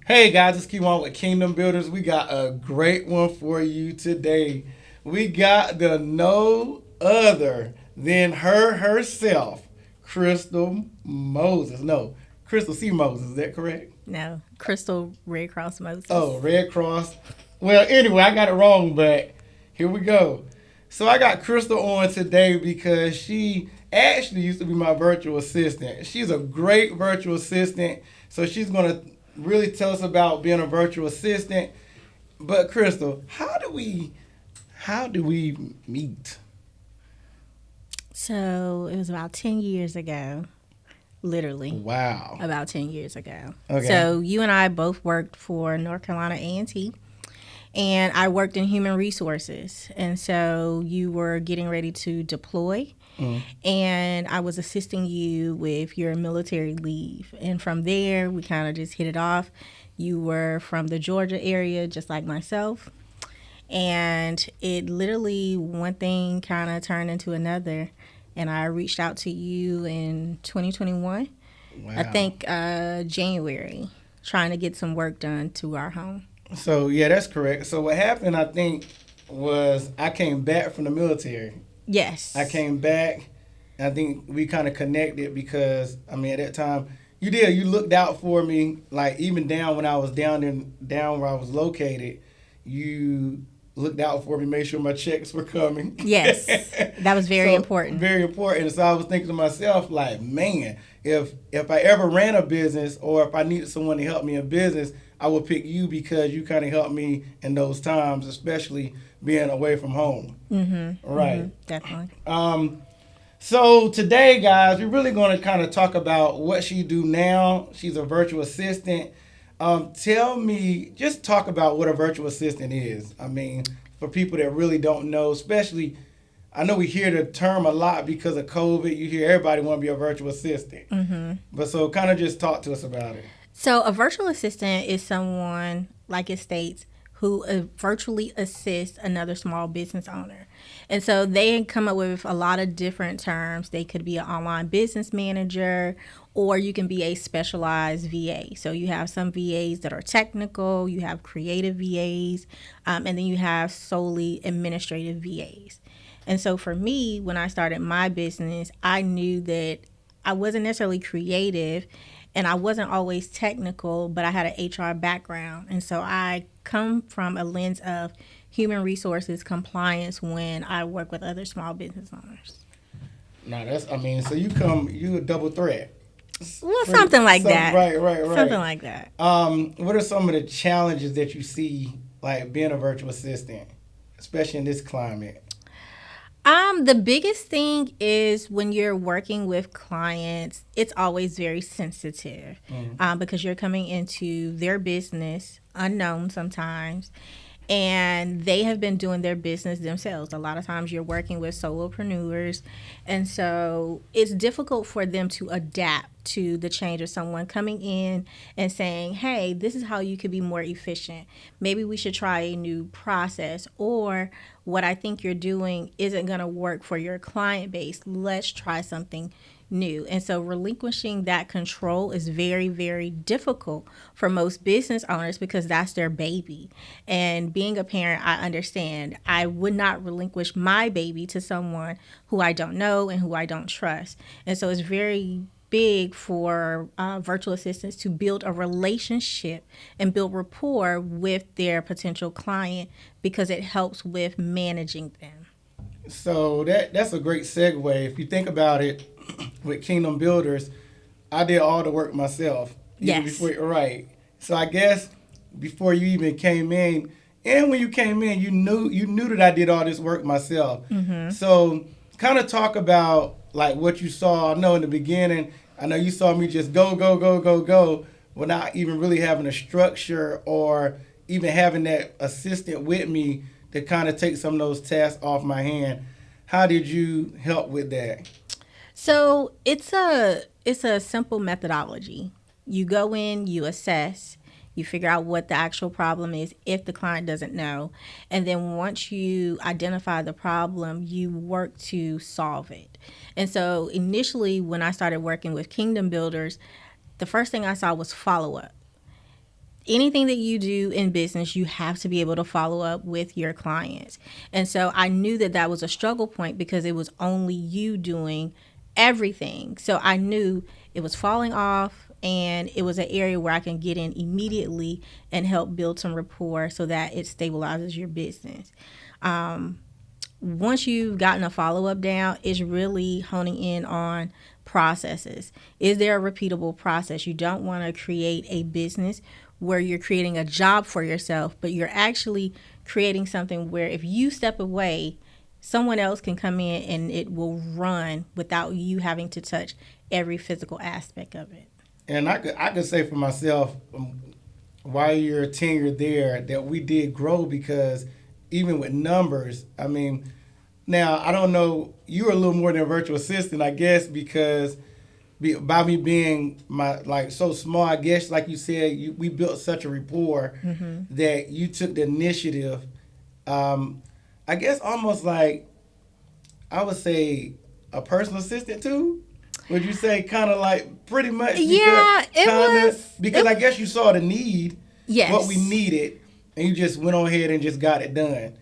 Hey guys, it's Keep On with Kingdom Builders. We got a great one for you today. We got the no other than her herself, Crystal Moses. No, Crystal C. Moses. Is that correct? No, Crystal Red Cross Oh, Moses. Red Cross. Well, anyway, I got it wrong, but here we go. So I got Crystal on today because she actually used to be my virtual assistant. She's a great virtual assistant. So she's going to really tell us about being a virtual assistant. But Crystal, how do we meet? So it was about 10 years ago, literally Wow. about 10 years ago. Okay. So you and I both worked for North Carolina A&T, and I worked in human resources. And so you were getting ready to deploy, Mm. and I was assisting you with your military leave. And from there, we kind of just hit it off. You were from the Georgia area, just like myself. And it literally, one thing kind of turned into another. And I reached out to you in 2021, I Wow. think January, trying to get some work done to our home. So yeah, that's correct. So what happened, I think, was I came back from the military. I Yes. came back. I think we kind of connected because I mean at that time you did you looked out for me like even down when I was down where I was located. You looked out for me, made sure my checks were coming. Yes. That was very So important. very important. So I was thinking to myself like, man, if I ever ran a business or if I needed someone to help me in business, I would pick you because you kind of helped me in those times, especially being away from home. Right. Definitely. Um, so today, guys, we're really going to kind of talk about what she do now. She's a virtual assistant. Tell me, just talk about what a virtual assistant is. I mean, for people that really don't know, especially, I know we hear the term a lot because of COVID. You hear everybody want to be a virtual assistant, but so kind of just talk to us about it. So, a virtual assistant is someone, like it states, who virtually assists another small business owner. And so they come up with a lot of different terms. They could be an online business manager, or you can be a specialized VA. So you have some VAs that are technical, you have creative VAs, and then you have solely administrative VAs. And so for me, when I started my business, I knew that I wasn't necessarily creative and I wasn't always technical, but I had an HR background. And so I come from a lens of human resources compliance when I work with other small business owners. Now that's, I mean, so you a double threat. Well, Pretty, something like some, that. right, right, Something right. like that. What are some of the challenges that you see, like being a virtual assistant, especially in this climate? The biggest thing is when you're working with clients, it's always very sensitive Mm. because you're coming into their business unknown sometimes, and they have been doing their business themselves. A lot of times you're working with solopreneurs, and so it's difficult for them to adapt to the change of someone coming in and saying, hey, this is how you could be more efficient. Maybe we should try a new process, or what I think you're doing isn't going to work for your client base. Let's try something new. And so relinquishing that control is very, very difficult for most business owners because that's their baby. And being a parent, I understand. I would not relinquish my baby to someone who I don't know and who I don't trust. And so it's very big for virtual assistants to build a relationship and build rapport with their potential client because it helps with managing them. So that's a great segue. If you think about it, with Kingdom Builders, I did all the work myself, even before. Yes. Right. So I guess before you even came in, and when you came in, you knew that I did all this work myself. So kind of talk about like what you saw. I know in the beginning, I know you saw me just go go go go go, without even really having a structure or even having that assistant with me to kind of take some of those tasks off my hand. How did you help with that? So it's a simple methodology. You go in, you assess, you figure out what the actual problem is if the client doesn't know, and then once you identify the problem, you work to solve it. And so initially, when I started working with Kingdom Builders, the first thing I saw was follow up. anything that you do in business, you have to be able to follow up with your clients. And so I knew that that was a struggle point because it was only you doing everything. So I knew it was falling off, and it was an area where I can get in immediately and help build some rapport so that it stabilizes your business. Once you've gotten a follow up down, it's really honing in on processes. Is there a repeatable process? You don't want to create a business where you're creating a job for yourself, but you're actually creating something where if you step away, someone else can come in and it will run without you having to touch every physical aspect of it. And I could say for myself, while you're tenured there, that we did grow because even with numbers, I mean, now I don't know, you were a little more than a virtual assistant, I guess, because by me being my like so small, I guess, like you said, we built such a rapport that you took the initiative. I guess almost like I would say a personal assistant too. Would you say kind of like pretty much? Yeah, it was. Because I guess you saw the need, Yes. what we needed, and you just went on ahead and just got it done.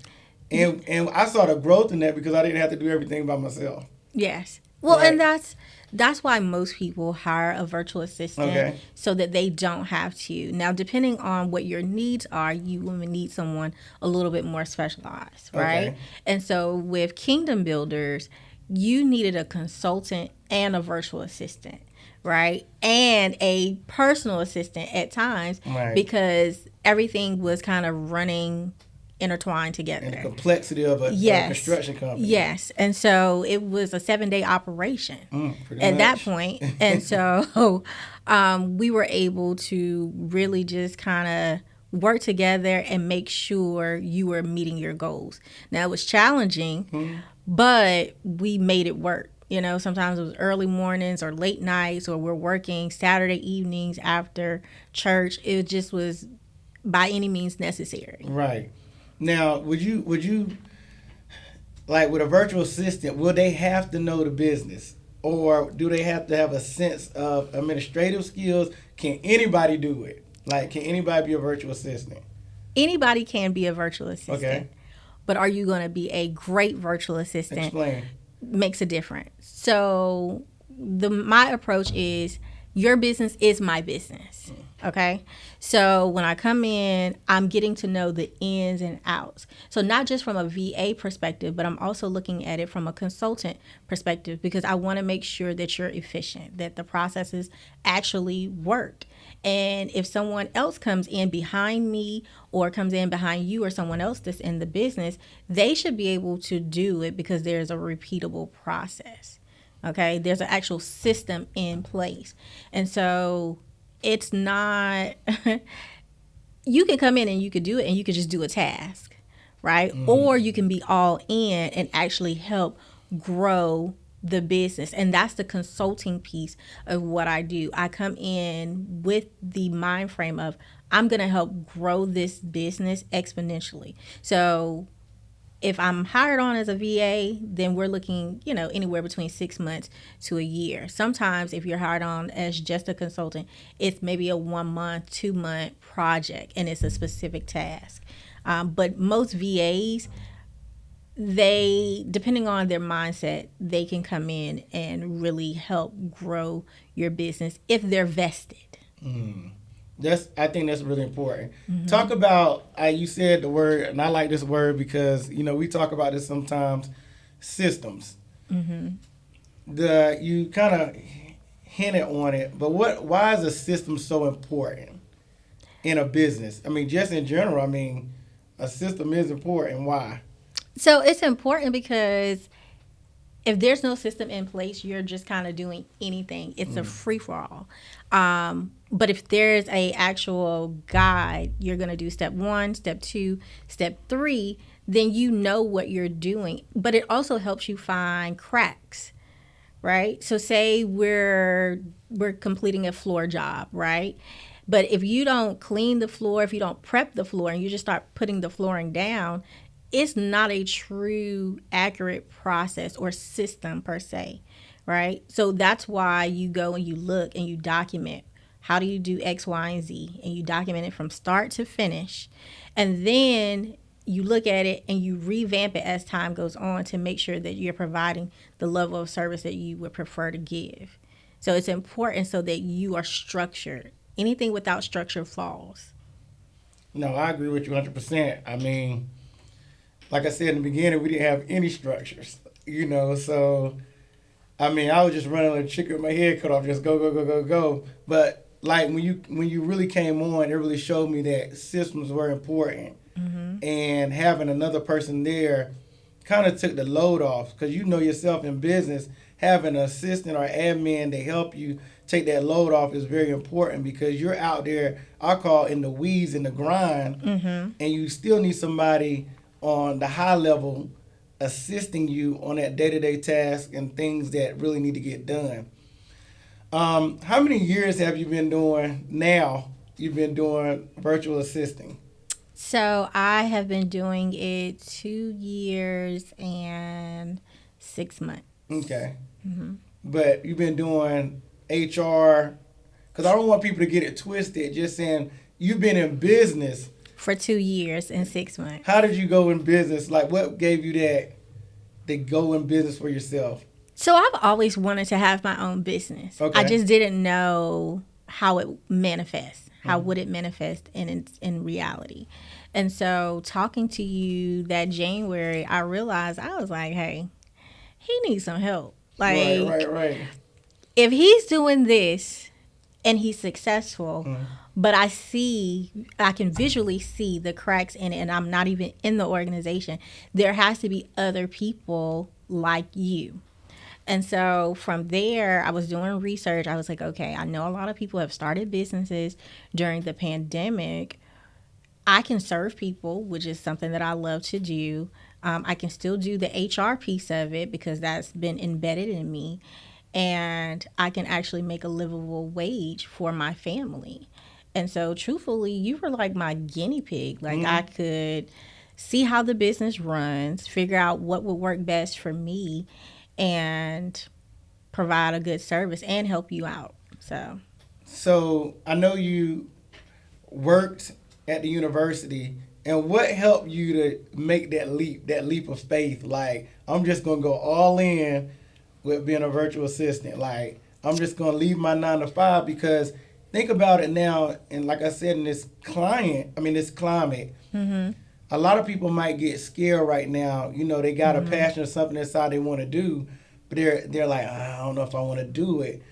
And I saw the growth in that because I didn't have to do everything by myself. Yes. Well, Right. and that's why most people hire a virtual assistant, Okay. so that they don't have to. Now, depending on what your needs are, you will need someone a little bit more specialized, right? Okay. And so with Kingdom Builders, you needed a consultant and a virtual assistant, right? And a personal assistant at times, Right. because everything was kind of running intertwined And the together. complexity of a Yes. construction company. Yes. And so it was a 7-day operation Pretty at that much. point. And so we were able to really just kind of work together and make sure you were meeting your goals. Now, it was challenging, but we made it work. You know, sometimes it was early mornings or late nights, or we're working Saturday evenings after church. It just was by any means necessary. Right. Now, would you like with a virtual assistant, will they have to know the business? Or do they have to have a sense of administrative skills? Can anybody do it? Like, can anybody be a virtual assistant? Anybody can be a virtual assistant. Okay. But are you going to be a great virtual assistant? Explain. Makes a difference. So my approach is, your business is my business. Okay. So when I come in, I'm getting to know the ins and outs. So not just from a VA perspective, but I'm also looking at it from a consultant perspective, because I want to make sure that you're efficient, that the processes actually work. And if someone else comes in behind me, or comes in behind you, or someone else that's in the business, they should be able to do it because there's a repeatable process. Okay, there's an actual system in place. And so it's not, you can come in and you could do it and you could just do a task, right? Or you can be all in and actually help grow the business. And that's the consulting piece of what I do. I come in with the mind frame of, I'm going to help grow this business exponentially. So if I'm hired on as a VA, then we're looking, anywhere between 6 months to a year. Sometimes if you're hired on as just a consultant, it's maybe a 1 month, 2 month project, and it's a specific task. But most VAs, depending on their mindset, they can come in and really help grow your business if they're vested. I think that's really important. Talk about, you said the word, and I like this word because, we talk about this sometimes, systems. You kind of hinted on it, but why is a system so important in a business? I mean, just in general, a system is important. Why? So it's important because if there's no system in place, you're just kind of doing anything. It's a free for all. But if there's a actual guide, you're going to do step 1, step 2, step 3, then you know what you're doing. But it also helps you find cracks, right? So say we're completing a floor job, right? But if you don't clean the floor, if you don't prep the floor, and you just start putting the flooring down, it's not a true accurate process or system per se, right? So that's why you go and you look and you document How do you do X, Y, and Z? And you document it from start to finish. And then you look at it and you revamp it as time goes on to make sure that you're providing the level of service that you would prefer to give. So it's important so that you are structured. Anything without structure falls. No, I agree with you 100%. I mean, like I said in the beginning, we didn't have any structures, so I mean, I was just running like a chicken with my head cut off, just go, go, go, go, go. But like when you really came on, it really showed me that systems were important, and having another person there kind of took the load off because you know yourself in business, having an assistant or admin to help you take that load off is very important because you're out there, I call in the weeds in the grind, and you still need somebody on the high level assisting you on that day-to-day task and things that really need to get done. How many years have you been doing now? You've been doing virtual assisting. So I have been doing it 2 years and 6 months. Okay. But you've been doing HR, because I don't want people to get it twisted, just saying you've been in business. For 2 years and 6 months. How did you go in business? Like, what gave you that to go in business for yourself? So I've always wanted to have my own business. Okay. I just didn't know how it manifests. How would it manifest in reality? And so talking to you that January, I realized I was like, hey, he needs some help. Like, Right. if he's doing this and he's successful, but I can visually see the cracks in it, and I'm not even in the organization, there has to be other people like you. And so from there, I was doing research. I was like, okay, I know a lot of people have started businesses during the pandemic. I can serve people, which is something that I love to do. I can still do the HR piece of it because that's been embedded in me. And I can actually make a livable wage for my family. And so, truthfully, you were like my guinea pig. Like, I could see how the business runs, figure out what would work best for me, and provide a good service and help you out. So I know you worked at the university, and what helped you to make that leap of faith? Like, I'm just gonna go all in with being a virtual assistant. Like, I'm just gonna leave my 9 to 5 because think about it now, and like I said, in this climate, a lot of people might get scared right now. They got a passion or something inside they want to do, but they're like, I don't know if I want to do it.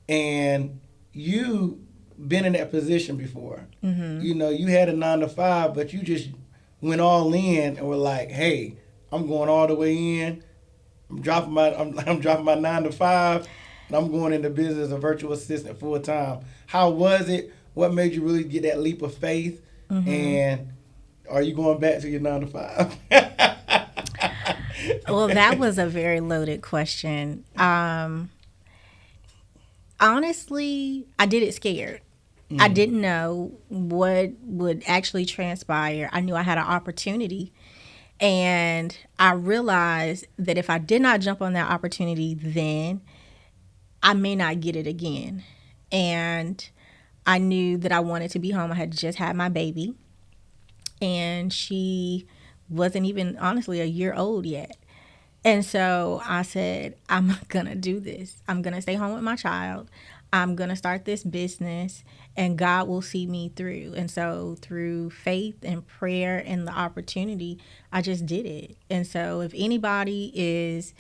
And you been in that position before. You had a 9 to 5, but you just went all in and were like, hey, I'm going all the way in. I'm dropping my 9 to 5, and I'm going into business as a virtual assistant full time. How was it? What made you really get that leap of faith? And are you going back to your 9 to 5? Well, that was a very loaded question. Honestly, I did it scared. I didn't know what would actually transpire. I knew I had an opportunity. And I realized that if I did not jump on that opportunity then, I may not get it again. And I knew that I wanted to be home. I had just had my baby, and she wasn't even honestly a year old yet. And so I said, I'm going to do this. I'm going to stay home with my child. I'm going to start this business, and God will see me through. And so through faith and prayer and the opportunity, I just did it. And so if anybody is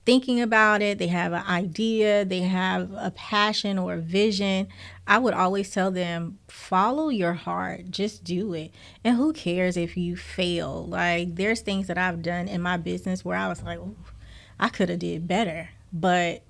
thinking about it, they have an idea, they have a passion or a vision, I would always tell them, follow your heart, just do it. And who cares if you fail? Like, there's things that I've done in my business where I was like, oh, I could have did better. But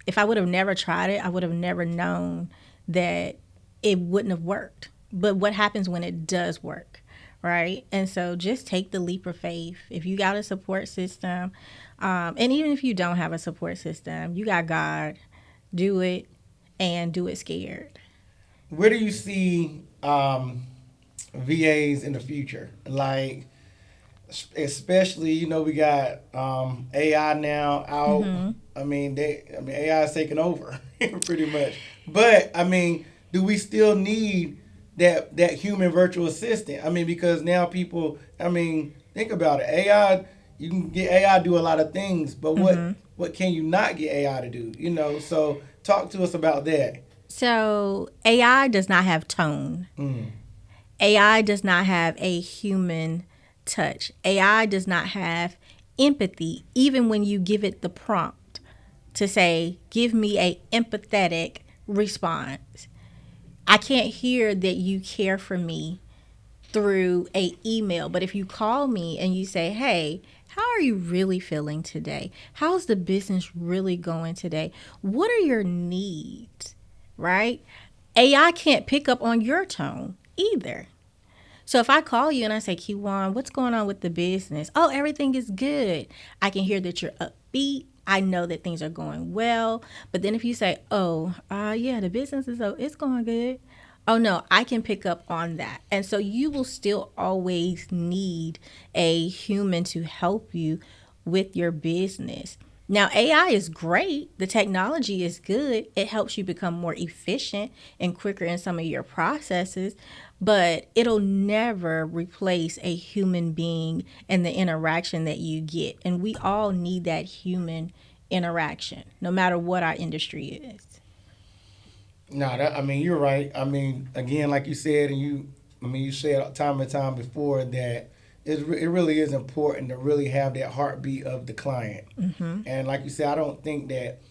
if I would have never tried it, I would have never known that it wouldn't have worked. But what happens when it does work, right? And so just take the leap of faith. If you got a support system, and even if you don't have a support system, you got God, do it, and do it scared. Where do you see VAs in the future? Like, especially, we got AI now out. I mean, AI is taking over pretty much. But I mean, do we still need that human virtual assistant? I mean, because now people, I mean, think about it. AI, you can get AI to do a lot of things, but Mm-hmm. what can you not get AI to do? You know, so talk to us about that. So AI does not have tone. Mm. AI does not have a human touch. AI does not have empathy, even when you give it the prompt to say, give me a empathetic response. I can't hear that you care for me through a email, but if you call me and you say, hey, how are you really feeling today? How's the business really going today? What are your needs? Right? AI can't pick up on your tone either. So if I call you and I say, Kiwan, what's going on with the business? Oh, everything is good. I can hear that you're upbeat. I know that things are going well. But then if you say, oh, yeah, the business is, it's going good. Oh no, I can pick up on that. And so you will still always need a human to help you with your business. Now, AI is great. The technology is good. It helps you become more efficient and quicker in some of your processes, but it'll never replace a human being and the interaction that you get. And we all need that human interaction, no matter what our industry is. No, that, I mean, you're right. I mean, again, like you said, I mean, you said time and time before that it really is important to really have that heartbeat of the client. Mm-hmm. And like you said, I don't think that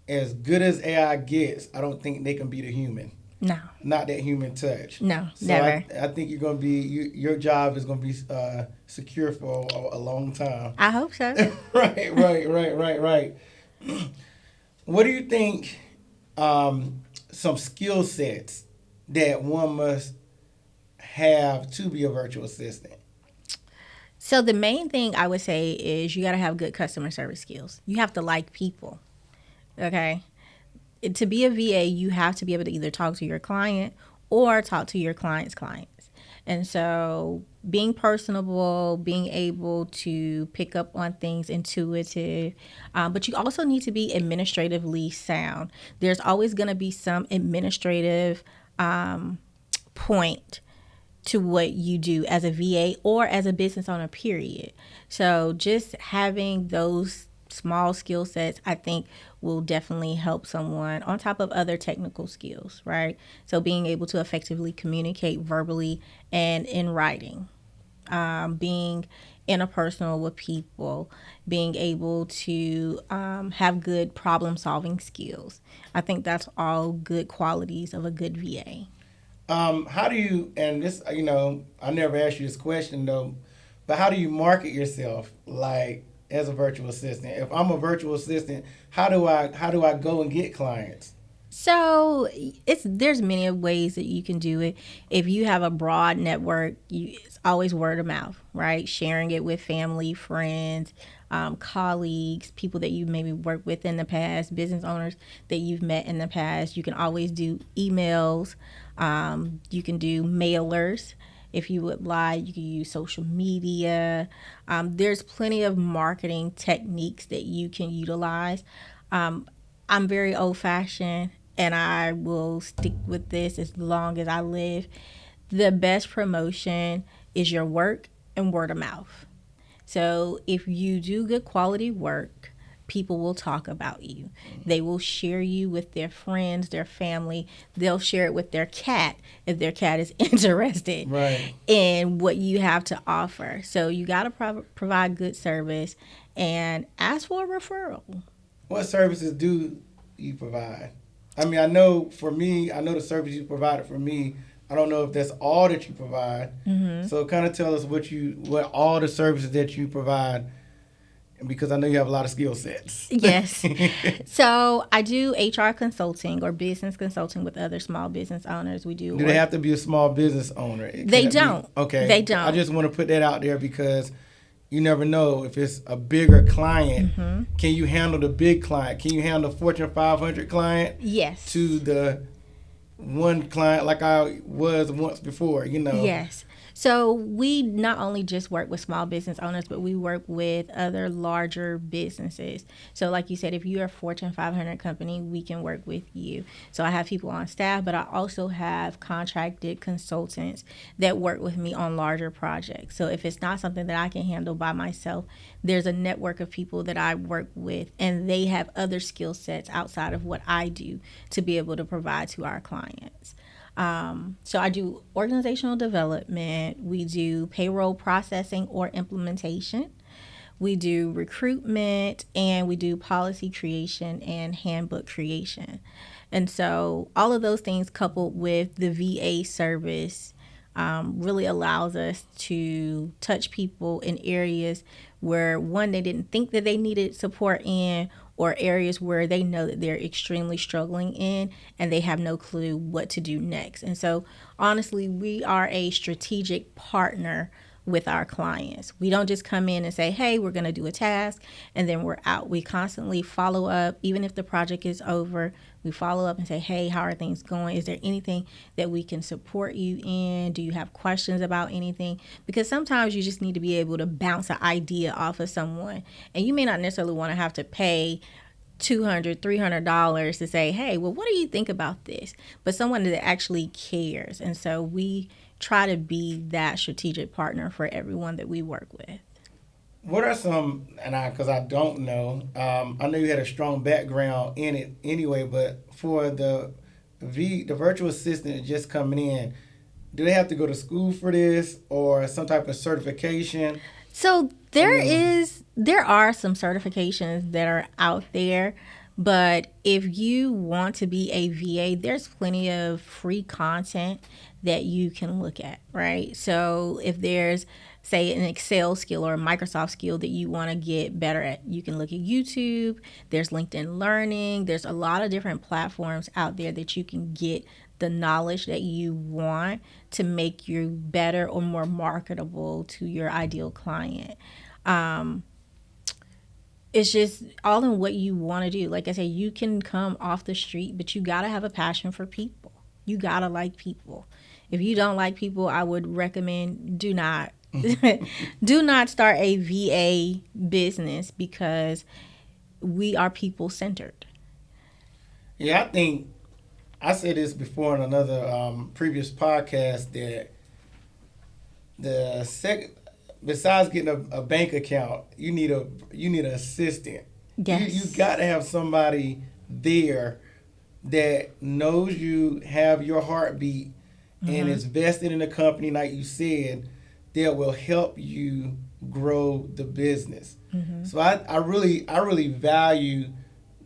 as good as AI gets, I don't think they can beat a human. No, Not that human touch. no, So never. I think you're gonna be your job is gonna be secure for a long time. I hope so. Right. What do you think? Some skill sets that one must have to be a virtual assistant. So the main thing I would say is you got to have good customer service skills. You have to like people. Okay. To be a VA, you have to be able to either talk to your client or talk to your client's clients. And so being personable, being able to pick up on things intuitive, but you also need to be administratively sound. There's always going to be some administrative point to what you do as a VA or as a business owner, period. So just having those small skill sets, I think, will definitely help someone on top of other technical skills, right? So being able to effectively communicate verbally and in writing, being interpersonal with people, being able to have good problem solving skills. I think that's all good qualities of a good VA. How do you, and this, I never asked you this question though, but how do you market yourself like as a virtual assistant? If I'm a virtual assistant, how do I go and get clients? So there's many ways that you can do it. If you have a broad network, it's always word of mouth, right? Sharing it with family, friends, colleagues, people that you maybe worked with in the past, business owners that you've met in the past. You can always do emails. You can do mailers. If you would like, you can use social media. There's plenty of marketing techniques that you can utilize. Um, I'm very old fashioned and I will stick with this as long as I live. The best promotion is your work and word of mouth. So if you do good quality work, people will talk about you. They will share you with their friends, their family. They'll share it with their cat if their cat is interested Right. in what you have to offer. So you got to provide good service and ask for a referral. What services do you provide? I mean, I know for me, I know the service you provided for me. I don't know if that's all that you provide. Mm-hmm. So kind of tell us what all the services that you provide, because I know you have a lot of skill sets. Yes. So I do HR consulting or business consulting with other small business owners. We do. Do they have to be a small business owner? They don't. Okay. They don't. I just want to put that out there because you never know if it's a bigger client. Mm-hmm. Can you handle the big client? Can you handle Fortune 500 client? Yes. To the one client like I was once before, you know. Yes. So we not only just work with small business owners, but we work with other larger businesses. So, like you said, if you're a Fortune 500 company, we can work with you. So, I have people on staff, but I also have contracted consultants that work with me on larger projects. So, if it's not something that I can handle by myself, there's a network of people that I work with, and they have other skill sets outside of what I do to be able to provide to our clients. So I do organizational development. We do payroll processing or implementation. We do recruitment, and we do policy creation and handbook creation. And so all of those things coupled with the VA service really allows us to touch people in areas where one, they didn't think that they needed support in, or areas where they know that they're extremely struggling in and they have no clue what to do next. And so honestly, we are a strategic partner with our clients. We don't just come in and say, hey, we're going to do a task and then we're out. We constantly follow up. Even if the project is over, we follow up and say, hey, how are things going? Is there anything that we can support you in? Do you have questions about anything? Because sometimes you just need to be able to bounce an idea off of someone, and you may not necessarily want to have to pay $200, $300 to say, hey, well, what do you think about this? But someone that actually cares. And so we try to be that strategic partner for everyone that we work with. What are some, and because I don't know, I know you had a strong background in it anyway, but for the virtual assistant just coming in, do they have to go to school for this or some type of certification? So I mean, there are some certifications that are out there, but if you want to be a VA, there's plenty of free content that you can look at, right? So if there's, say, an Excel skill or a Microsoft skill that you want to get better at, you can look at YouTube. There's LinkedIn Learning. There's a lot of different platforms out there that you can get the knowledge that you want to make you better or more marketable to your ideal client. Um, it's just all in what you want to do. Like I said, you can come off the street, but you got to have a passion for people. You got to like people. If you don't like people, I would recommend do not do not start a VA business, because we are people centered. yeah, I think I said this before in another previous podcast that the second, besides getting a bank account, you need an assistant. You Yes. got to have somebody there that knows you, have your heartbeat, and Mm-hmm. is vested in the company, like you said, that will help you grow the business. Mm-hmm. So I really value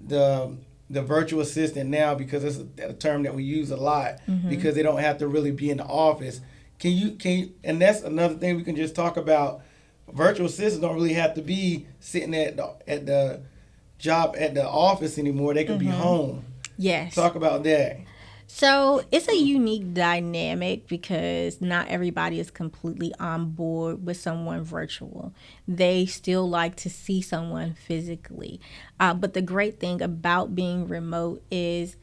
the the virtual assistant now because it's a term that we use a lot Mm-hmm. because they don't have to really be in the office. And that's another thing we can just talk about. Virtual assistants don't really have to be sitting at the job at the office anymore. They could be Mm-hmm. home. Yes. Talk about that. So it's a unique dynamic because not everybody is completely on board with someone virtual. They still like to see someone physically. But the great thing about being remote is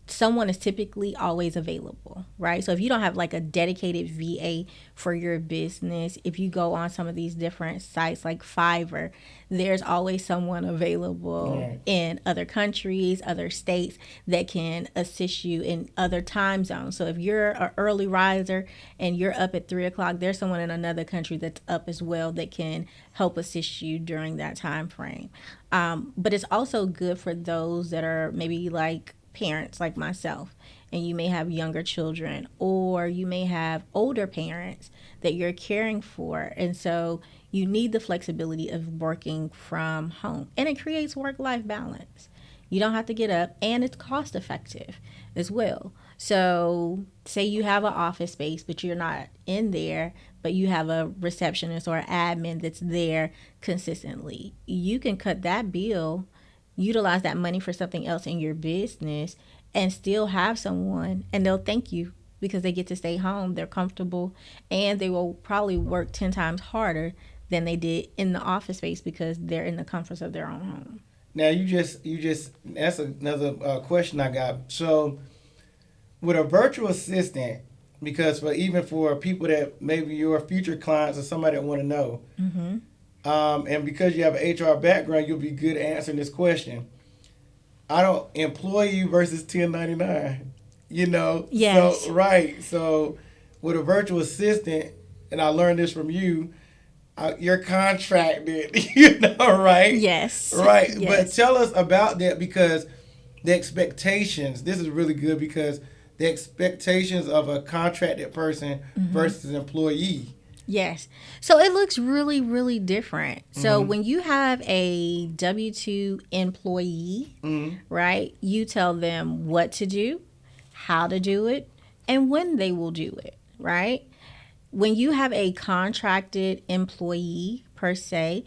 someone is typically always available, right? So if you don't have like a dedicated VA for your business, if you go on some of these different sites like Fiverr, there's always someone available Right. in other countries, other states that can assist you in other time zones. So if you're an early riser and you're up at 3 o'clock, there's someone in another country that's up as well that can help assist you during that time frame. But it's also good for those that are maybe like parents like myself, and you may have younger children, or you may have older parents that you're caring for, and so you need the flexibility of working from home, and it creates work-life balance. You don't have to get up, and it's cost effective as well. So say you have an office space but you're not in there, but you have a receptionist or an admin that's there consistently, you can cut that bill, utilize that money for something else in your business, and still have someone, and they'll thank you because they get to stay home, they're comfortable, and they will probably work 10 times harder than they did in the office space because they're in the comforts of their own home. Now you just that's another question I got. So with a virtual assistant, because for even for people that maybe your future clients or somebody that want to know, Mm-hmm. and because you have an HR background, you'll be good at answering this question. I don't employee versus 1099. So Yes. right. So with a virtual assistant, and I learned this from you, you're contracted. Right? Yes. Right. But Yes. tell us about that, because the expectations. This is really good because the expectations of a contracted person Mm-hmm. versus employee. Yes. So it looks really, really different. So Mm-hmm. when you have a W 2 employee, Mm-hmm. right, you tell them what to do, how to do it, and when they will do it, right? When you have a contracted employee, per se,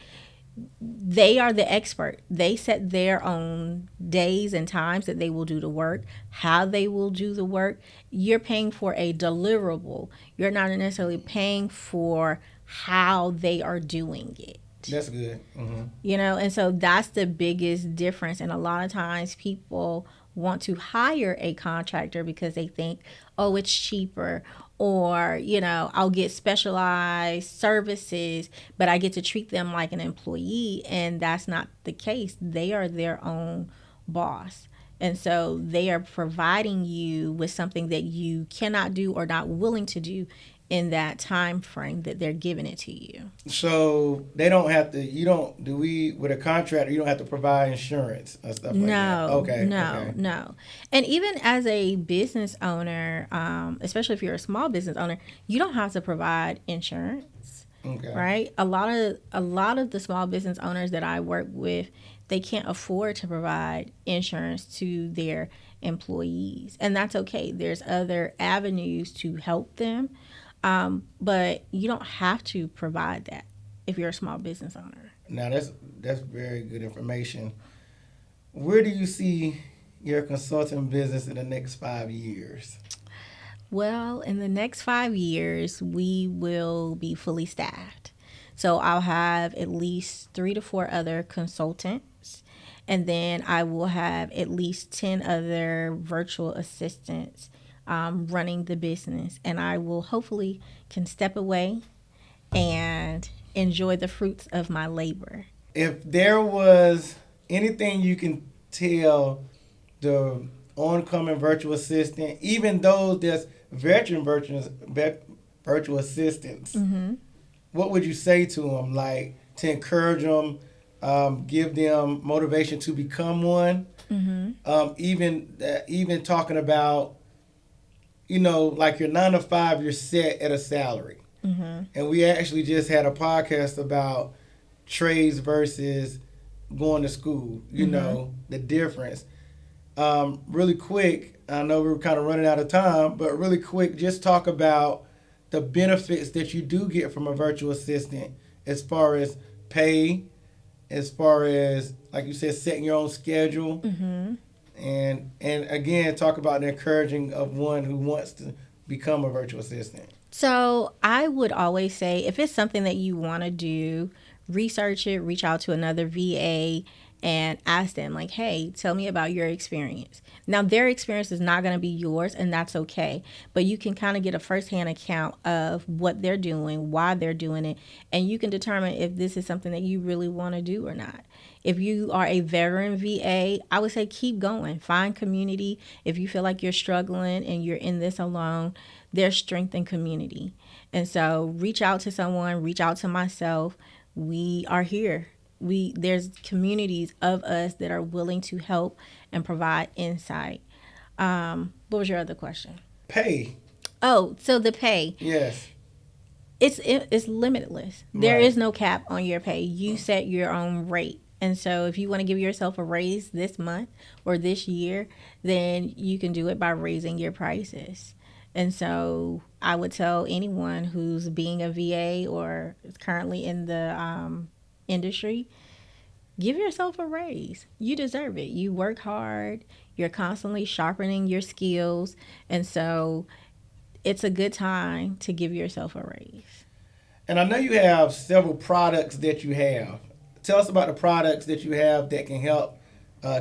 they are the expert. They set their own days and times that they will do the work, how they will do the work. You're paying for a deliverable. You're not necessarily paying for how they are doing it. That's good. Mm-hmm. And so that's the biggest difference. And a lot of times people want to hire a contractor because they think, oh, it's cheaper, or, I'll get specialized services, but I get to treat them like an employee. And that's not the case. They are their own boss. And so they are providing you with something that you cannot do or not willing to do in that time frame that they're giving it to you. So they don't have to. You don't. Do we with a contractor? You don't have to provide insurance and stuff like that. No, Okay. no, Okay. no. And even as a business owner, especially if you're a small business owner, you don't have to provide insurance, Okay. right? A lot of the small business owners that I work with, they can't afford to provide insurance to their employees, and that's okay. There's other avenues to help them, but you don't have to provide that if you're a small business owner. Now that's very good information. Where do you see your consulting business in the next 5 years? Well, in the next 5 years, we will be fully staffed. So I'll have at least 3 to 4 other consultants, and then I will have at least 10 other virtual assistants running the business. And I will hopefully can step away and enjoy the fruits of my labor. If there was anything you can tell the oncoming virtual assistant, even those that's veteran virtual assistants, Mm-hmm. what would you say to them? Like to encourage them, give them motivation to become one. Mm-hmm. Even talking about, like your 9 to 5, you're set at a salary. Mm-hmm. And we actually just had a podcast about trades versus going to school. Mm-hmm. The difference. Really quick, I know we were kind of running out of time, but really quick, just talk about the benefits that you do get from a virtual assistant, as far as pay, as far as, like you said, setting your own schedule, Mm-hmm. and again, talk about the encouraging of one who wants to become a virtual assistant. So I would always say if it's something that you want to do, research it, reach out to another VA and ask them, like, hey, tell me about your experience. Now, their experience is not going to be yours, and that's okay. But you can kind of get a firsthand account of what they're doing, why they're doing it, and you can determine if this is something that you really want to do or not. If you are a veteran VA, I would say keep going. Find community. If you feel like you're struggling and you're in this alone, there's strength in community. And so reach out to someone, reach out to myself. We are here. There's communities of us that are willing to help and provide insight. What was your other question? Pay. Oh, so the pay. Yes. It's limitless. There Right. is no cap on your pay. You set your own rate. And so if you want to give yourself a raise this month or this year, then you can do it by raising your prices. And so I would tell anyone who's being a VA or is currently in the industry, give yourself a raise. You deserve it. You work hard. You're constantly sharpening your skills. And so it's a good time to give yourself a raise. And I know you have several products that you have. Tell us about the products that you have that can help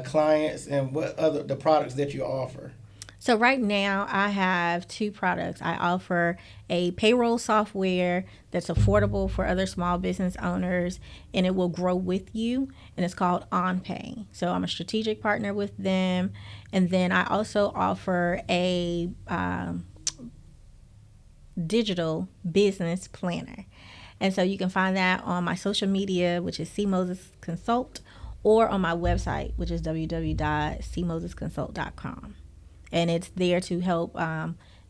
clients, and what other the products that you offer. So right now I have two products. I offer a payroll software that's affordable for other small business owners and it will grow with you, and it's called OnPay. So I'm a strategic partner with them. And then I also offer a digital business planner. And so you can find that on my social media, which is C Moses Consult, or on my website, which is www.cmosesconsult.com. And it's there to help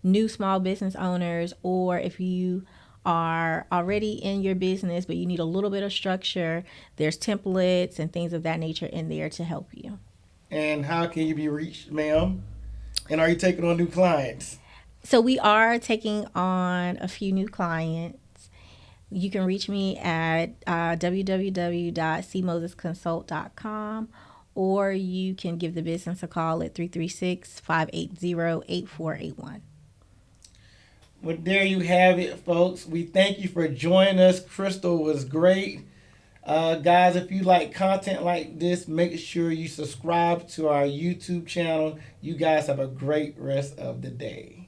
new small business owners, or if you are already in your business but you need a little bit of structure, there's templates and things of that nature in there to help you. And how can you be reached, ma'am? And are you taking on new clients? So we are taking on a few new clients. You can reach me at www.cmosesconsult.com, or you can give the business a call at 336-580-8481. Well, there you have it, folks. We thank you for joining us. Crystal was great. Guys, if you like content like this, make sure you subscribe to our YouTube channel. You guys have a great rest of the day.